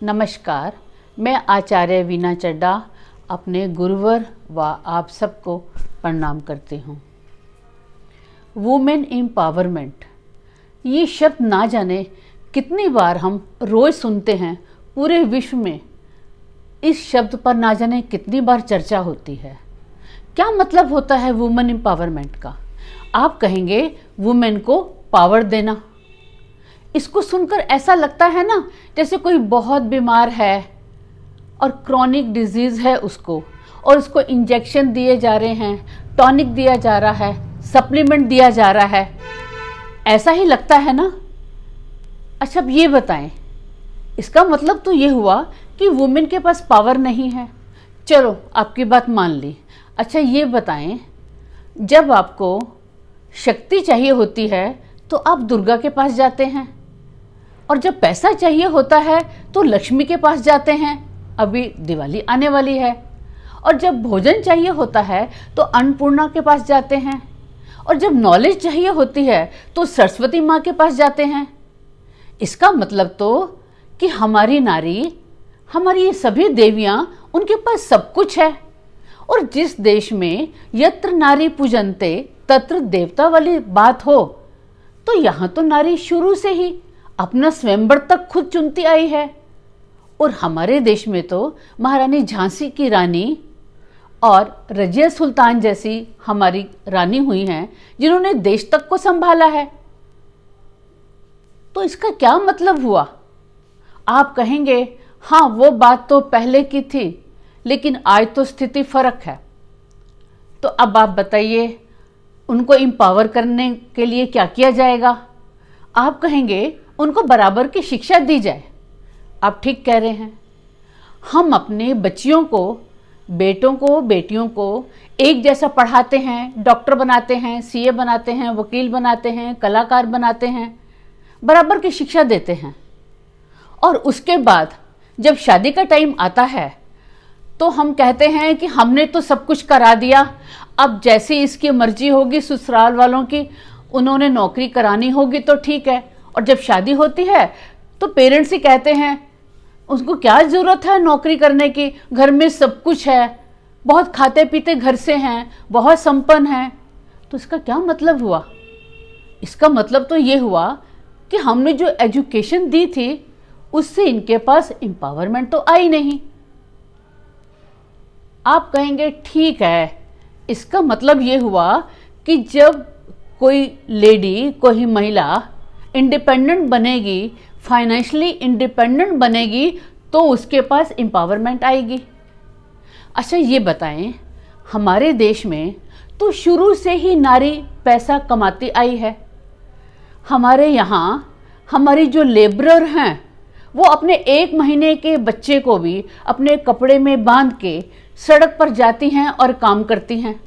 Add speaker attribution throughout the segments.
Speaker 1: नमस्कार, मैं आचार्य वीना चड्ढा अपने गुरुवर व आप सबको प्रणाम करती हूँ। वुमेन एम्पावरमेंट, ये शब्द ना जाने कितनी बार हम रोज़ सुनते हैं। पूरे विश्व में इस शब्द पर ना जाने कितनी बार चर्चा होती है। क्या मतलब होता है वुमेन एम्पावरमेंट का? आप कहेंगे वुमेन को पावर देना। इसको सुनकर ऐसा लगता है ना जैसे कोई बहुत बीमार है और क्रॉनिक डिजीज़ है उसको, और उसको इंजेक्शन दिए जा रहे हैं, टॉनिक दिया जा रहा है, सप्लीमेंट दिया जा रहा है, ऐसा ही लगता है ना। अच्छा, अब ये बताएं, इसका मतलब तो ये हुआ कि वुमेन के पास पावर नहीं है। चलो, आपकी बात मान ली। अच्छा, ये बताएं, जब आपको शक्ति चाहिए होती है तो आप दुर्गा के पास जाते हैं, और जब पैसा चाहिए होता है तो लक्ष्मी के पास जाते हैं। अभी दिवाली आने वाली है। और जब भोजन चाहिए होता है तो अन्नपूर्णा के पास जाते हैं, और जब नॉलेज चाहिए होती है तो सरस्वती माँ के पास जाते हैं। इसका मतलब तो कि हमारी नारी, हमारी ये सभी देवियाँ, उनके पास सब कुछ है। और जिस देश में यत्र नारी पूजनते तत्र देवता वाली बात हो, तो यहाँ तो नारी शुरू से ही अपना स्वयंवर तक खुद चुनती आई है। और हमारे देश में तो महारानी झांसी की रानी और रजिया सुल्तान जैसी हमारी रानी हुई हैं, जिन्होंने देश तक को संभाला है। तो इसका क्या मतलब हुआ? आप कहेंगे, हाँ, वो बात तो पहले की थी, लेकिन आज तो स्थिति फर्क है। तो अब आप बताइए, उनको एम्पावर करने के लिए क्या किया जाएगा? आप कहेंगे उनको बराबर की शिक्षा दी जाए। आप ठीक कह रहे हैं। हम अपने बच्चियों को, बेटों को, बेटियों को एक जैसा पढ़ाते हैं, डॉक्टर बनाते हैं, सीए बनाते हैं, वकील बनाते हैं, कलाकार बनाते हैं, बराबर की शिक्षा देते हैं। और उसके बाद जब शादी का टाइम आता है तो हम कहते हैं कि हमने तो सब कुछ करा दिया, अब जैसी इसकी मर्जी होगी ससुराल वालों की, उन्होंने नौकरी करानी होगी तो ठीक है। और जब शादी होती है तो पेरेंट्स ही कहते हैं, उसको क्या ज़रूरत है नौकरी करने की, घर में सब कुछ है, बहुत खाते पीते घर से हैं, बहुत संपन्न हैं। तो इसका क्या मतलब हुआ? इसका मतलब तो ये हुआ कि हमने जो एजुकेशन दी थी उससे इनके पास एम्पावरमेंट तो आई नहीं। आप कहेंगे, ठीक है, इसका मतलब ये हुआ कि जब कोई लेडी, कोई महिला इंडिपेंडेंट बनेगी, फाइनेंशियली इंडिपेंडेंट बनेगी, तो उसके पास एम्पावरमेंट आएगी। अच्छा, ये बताएं, हमारे देश में तो शुरू से ही नारी पैसा कमाती आई है। हमारे यहाँ हमारी जो लेबरर हैं, वो अपने 1 महीने के बच्चे को भी अपने कपड़े में बांध के सड़क पर जाती हैं और काम करती हैं।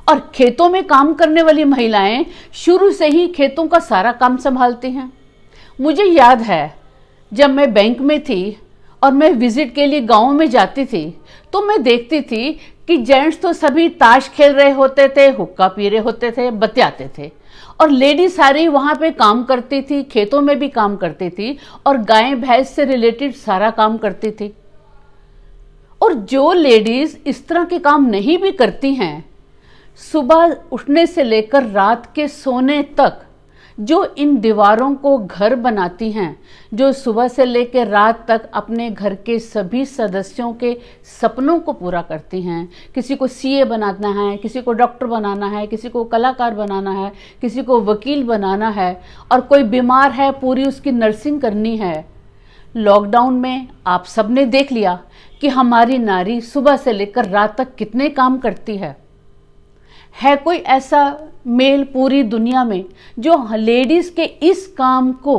Speaker 1: और खेतों में काम करने वाली महिलाएं शुरू से ही खेतों का सारा काम संभालती हैं। मुझे याद है, जब मैं बैंक में थी और मैं विजिट के लिए गाँव में जाती थी, तो मैं देखती थी कि जेंट्स तो सभी ताश खेल रहे होते थे, हुक्का पी रहे होते थे, बतियाते थे, और लेडी सारी वहाँ पे काम करती थी, खेतों में भी काम करती थी, और गाय भैंस से रिलेटेड सारा काम करती थी। और जो लेडीज़ इस तरह के काम नहीं भी करती हैं, सुबह उठने से लेकर रात के सोने तक जो इन दीवारों को घर बनाती हैं, जो सुबह से लेकर रात तक अपने घर के सभी सदस्यों के सपनों को पूरा करती हैं, किसी को सीए बनाना है, किसी को डॉक्टर बनाना है, किसी को कलाकार बनाना है, किसी को वकील बनाना है, और कोई बीमार है पूरी उसकी नर्सिंग करनी है। लॉकडाउन में आप सबने देख लिया कि हमारी नारी सुबह से लेकर रात तक कितने काम करती है। कोई ऐसा मेल पूरी दुनिया में जो लेडीज़ के इस काम को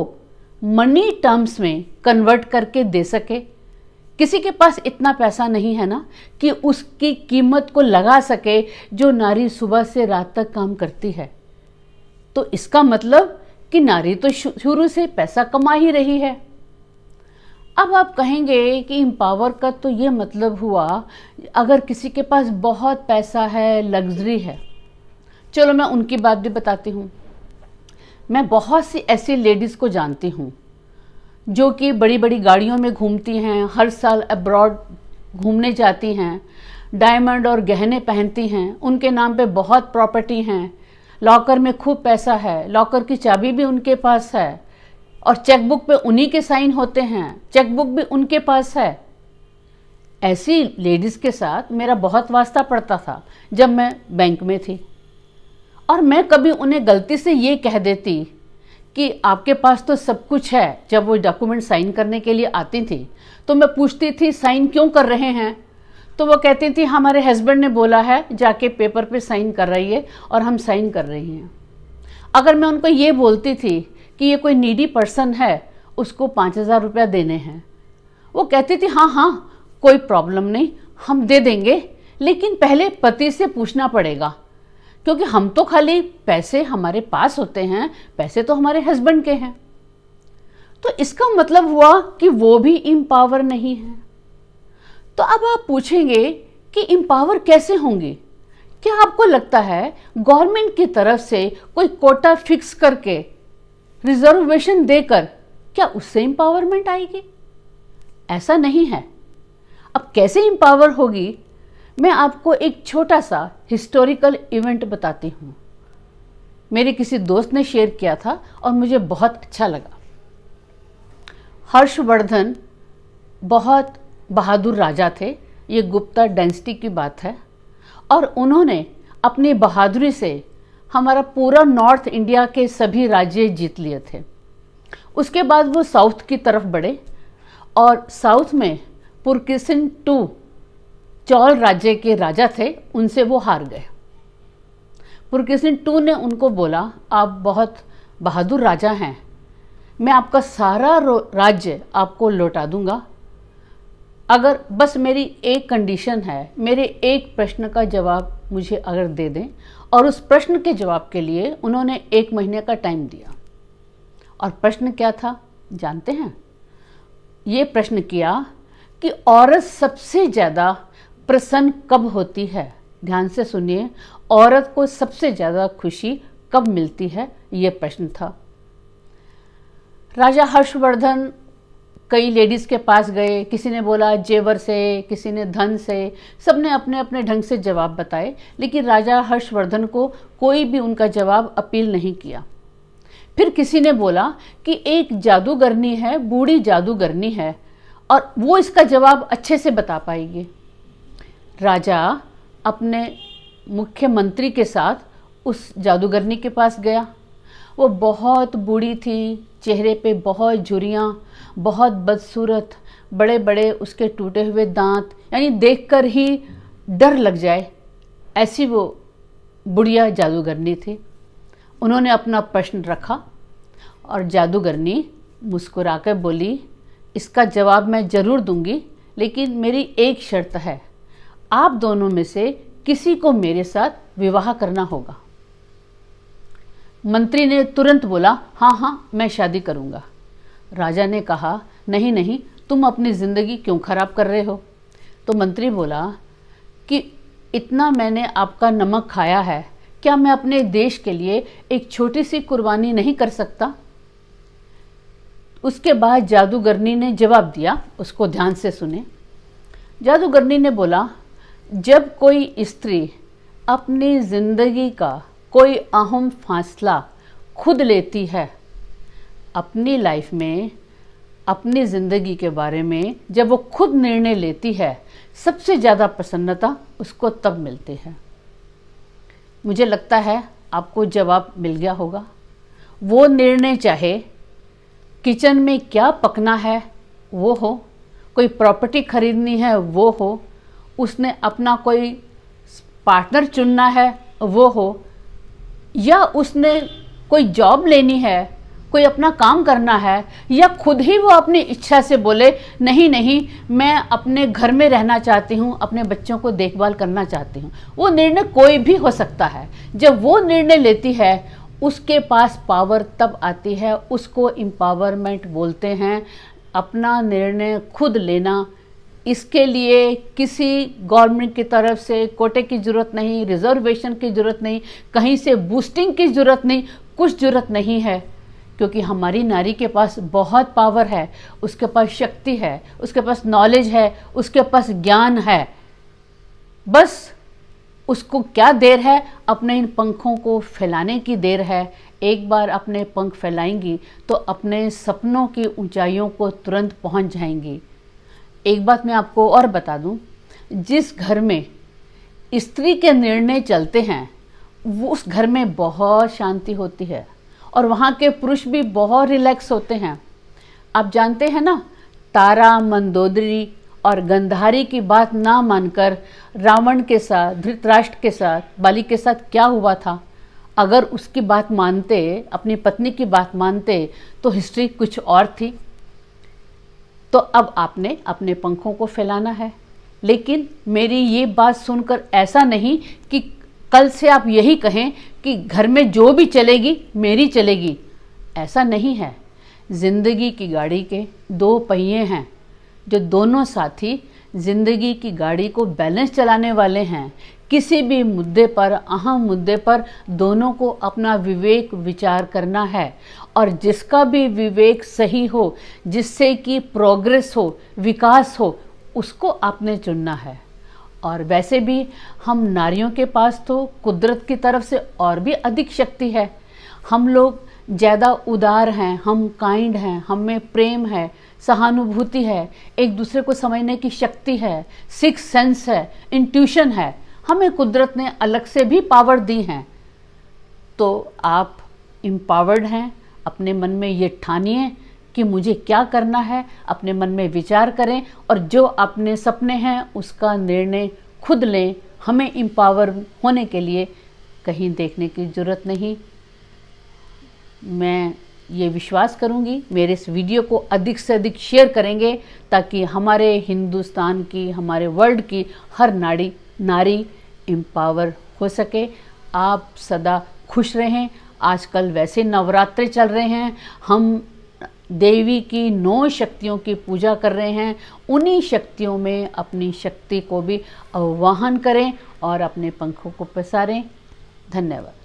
Speaker 1: मनी टर्म्स में कन्वर्ट करके दे सके? किसी के पास इतना पैसा नहीं है ना कि उसकी कीमत को लगा सके जो नारी सुबह से रात तक काम करती है। तो इसका मतलब कि नारी तो शुरू से पैसा कमा ही रही है। अब आप कहेंगे कि एम्पावर का तो ये मतलब हुआ अगर किसी के पास बहुत पैसा है, लग्जरी है। चलो, मैं उनकी बात भी बताती हूँ। मैं बहुत सी ऐसी लेडीज़ को जानती हूँ जो कि बड़ी बड़ी गाड़ियों में घूमती हैं, हर साल अब्रॉड घूमने जाती हैं, डायमंड और गहने पहनती हैं, उनके नाम पे बहुत प्रॉपर्टी हैं, लॉकर में खूब पैसा है, लॉकर की चाबी भी उनके पास है और चेकबुक पे उन्हीं के साइन होते हैं, चेकबुक भी उनके पास है। ऐसी लेडीज़ के साथ मेरा बहुत वास्ता पड़ता था जब मैं बैंक में थी। और मैं कभी उन्हें गलती से ये कह देती कि आपके पास तो सब कुछ है, जब वो डॉक्यूमेंट साइन करने के लिए आती थी तो मैं पूछती थी साइन क्यों कर रहे हैं, तो वो कहती थी हमारे हस्बैंड ने बोला है जाके पेपर पे साइन कर रही है और हम साइन कर रही हैं। अगर मैं उनको ये बोलती थी कि ये कोई नीडी पर्सन है, उसको 5,000 रुपया देने हैं, वो कहती थी हाँ हाँ कोई प्रॉब्लम नहीं, हम दे देंगे, लेकिन पहले पति से पूछना पड़ेगा, क्योंकि हम तो खाली पैसे हमारे पास होते हैं, पैसे तो हमारे हस्बैंड के हैं। तो इसका मतलब हुआ कि वो भी एम्पावर नहीं है। तो अब आप पूछेंगे कि एम्पावर कैसे होंगे? क्या आपको लगता है गवर्नमेंट की तरफ से कोई कोटा फिक्स करके रिजर्वेशन देकर क्या उससे एम्पावरमेंट आएगी? ऐसा नहीं है। अब कैसे एम्पावर होगी, मैं आपको एक छोटा सा हिस्टोरिकल इवेंट बताती हूँ। मेरे किसी दोस्त ने शेयर किया था और मुझे बहुत अच्छा लगा। हर्षवर्धन बहुत बहादुर राजा थे, ये गुप्ता डायनेस्टी की बात है, और उन्होंने अपनी बहादुरी से हमारा पूरा नॉर्थ इंडिया के सभी राज्य जीत लिए थे। उसके बाद वो साउथ की तरफ बढ़े और साउथ में पुरकिसिन II चौल राज्य के राजा थे, उनसे वो हार गए। पुरकिसिन II ने उनको बोला आप बहुत बहादुर राजा हैं, मैं आपका सारा राज्य आपको लौटा दूंगा, अगर बस मेरी एक कंडीशन है, मेरे एक प्रश्न का जवाब मुझे अगर दे दें। और उस प्रश्न के जवाब के लिए उन्होंने 1 महीने का टाइम दिया। और प्रश्न क्या था जानते हैं? ये प्रश्न किया कि औरत सबसे ज़्यादा प्रसन्न कब होती है? ध्यान से सुनिए, औरत को सबसे ज़्यादा खुशी कब मिलती है? ये प्रश्न था। राजा हर्षवर्धन कई लेडीज़ के पास गए, किसी ने बोला जेवर से, किसी ने धन से, सबने अपने अपने ढंग से जवाब बताए, लेकिन राजा हर्षवर्धन को कोई भी उनका जवाब अपील नहीं किया। फिर किसी ने बोला कि एक जादूगरनी है, बूढ़ी जादूगरनी है, और वो इसका जवाब अच्छे से बता पाएगी। राजा अपने मुख्यमंत्री के साथ उस जादूगरनी के पास गया। वो बहुत बूढ़ी थी, चेहरे पे बहुत झुर्रियाँ, बहुत बदसूरत, बड़े बड़े उसके टूटे हुए दांत, यानी देखकर ही डर लग जाए, ऐसी वो बुढ़िया जादूगरनी थी। उन्होंने अपना प्रश्न रखा और जादूगरनी मुस्कुराकर बोली इसका जवाब मैं ज़रूर दूंगी, लेकिन मेरी एक शर्त है, आप दोनों में से किसी को मेरे साथ विवाह करना होगा। मंत्री ने तुरंत बोला हाँ हाँ मैं शादी करूँगा। राजा ने कहा नहीं नहीं, तुम अपनी ज़िंदगी क्यों ख़राब कर रहे हो? तो मंत्री बोला कि इतना मैंने आपका नमक खाया है, क्या मैं अपने देश के लिए एक छोटी सी कुर्बानी नहीं कर सकता? उसके बाद जादूगरनी ने जवाब दिया, उसको ध्यान से सुने। जादूगरनी ने बोला जब कोई स्त्री अपनी ज़िंदगी का कोई अहम फैसला खुद लेती है, अपनी लाइफ में, अपनी ज़िंदगी के बारे में जब वो खुद निर्णय लेती है, सबसे ज़्यादा प्रसन्नता उसको तब मिलती है। मुझे लगता है आपको जवाब मिल गया होगा। वो निर्णय चाहे किचन में क्या पकना है वो हो, कोई प्रॉपर्टी खरीदनी है वो हो, उसने अपना कोई पार्टनर चुनना है वो हो, या उसने कोई जॉब लेनी है, कोई अपना काम करना है, या खुद ही वो अपनी इच्छा से बोले नहीं नहीं मैं अपने घर में रहना चाहती हूँ, अपने बच्चों को देखभाल करना चाहती हूँ। वो निर्णय कोई भी हो सकता है। जब वो निर्णय लेती है उसके पास पावर तब आती है, उसको एम्पावरमेंट बोलते हैं। अपना निर्णय खुद लेना, इसके लिए किसी गवर्नमेंट की तरफ से कोटे की ज़रूरत नहीं, रिजर्वेशन की ज़रूरत नहीं, कहीं से बूस्टिंग की ज़रूरत नहीं, कुछ ज़रूरत नहीं है। क्योंकि हमारी नारी के पास बहुत पावर है, उसके पास शक्ति है, उसके पास नॉलेज है, उसके पास ज्ञान है। बस उसको क्या देर है, अपने इन पंखों को फैलाने की देर है। एक बार अपने पंख फैलाएंगी तो अपने सपनों की ऊंचाइयों को तुरंत पहुंच जाएंगी। एक बात मैं आपको और बता दूं, जिस घर में स्त्री के निर्णय चलते हैं वो उस घर में बहुत शांति होती है और वहाँ के पुरुष भी बहुत रिलैक्स होते हैं। आप जानते हैं ना, तारा, मंदोदरी और गंधारी की बात ना मानकर रावण के साथ, धृतराष्ट्र के साथ, बाली के साथ क्या हुआ था। अगर उसकी बात मानते, अपनी पत्नी की बात मानते तो हिस्ट्री कुछ और थी। तो अब आपने अपने पंखों को फैलाना है, लेकिन मेरी ये बात सुनकर ऐसा नहीं कि कल से आप यही कहें कि घर में जो भी चलेगी मेरी चलेगी। ऐसा नहीं है। जिंदगी की गाड़ी के दो पहिए हैं, जो दोनों साथी जिंदगी की गाड़ी को बैलेंस चलाने वाले हैं। किसी भी मुद्दे पर, अहम मुद्दे पर दोनों को अपना विवेक विचार करना है, और जिसका भी विवेक सही हो, जिससे कि प्रोग्रेस हो, विकास हो, उसको आपने चुनना है। और वैसे भी हम नारियों के पास तो कुदरत की तरफ से और भी अधिक शक्ति है। हम लोग ज़्यादा उदार हैं, हम काइंड हैं, हम में प्रेम है, सहानुभूति है, एक दूसरे को समझने की शक्ति है, सिक्स सेंस है, इंट्यूशन है। हमें कुदरत ने अलग से भी पावर दी हैं। तो आप एम्पावर्ड हैं। अपने मन में ये ठानिए कि मुझे क्या करना है, अपने मन में विचार करें और जो अपने सपने हैं उसका निर्णय खुद लें। हमें एम्पावर होने के लिए कहीं देखने की ज़रूरत नहीं। मैं ये विश्वास करूंगी मेरे इस वीडियो को अधिक से अधिक शेयर करेंगे, ताकि हमारे हिंदुस्तान की, हमारे वर्ल्ड की हर नारी एम्पावर हो सके। आप सदा खुश रहें। आजकल वैसे नवरात्रे चल रहे हैं, हम देवी की 9 शक्तियों की पूजा कर रहे हैं। उन्हीं शक्तियों में अपनी शक्ति को भी आह्वान करें और अपने पंखों को पसारें। धन्यवाद।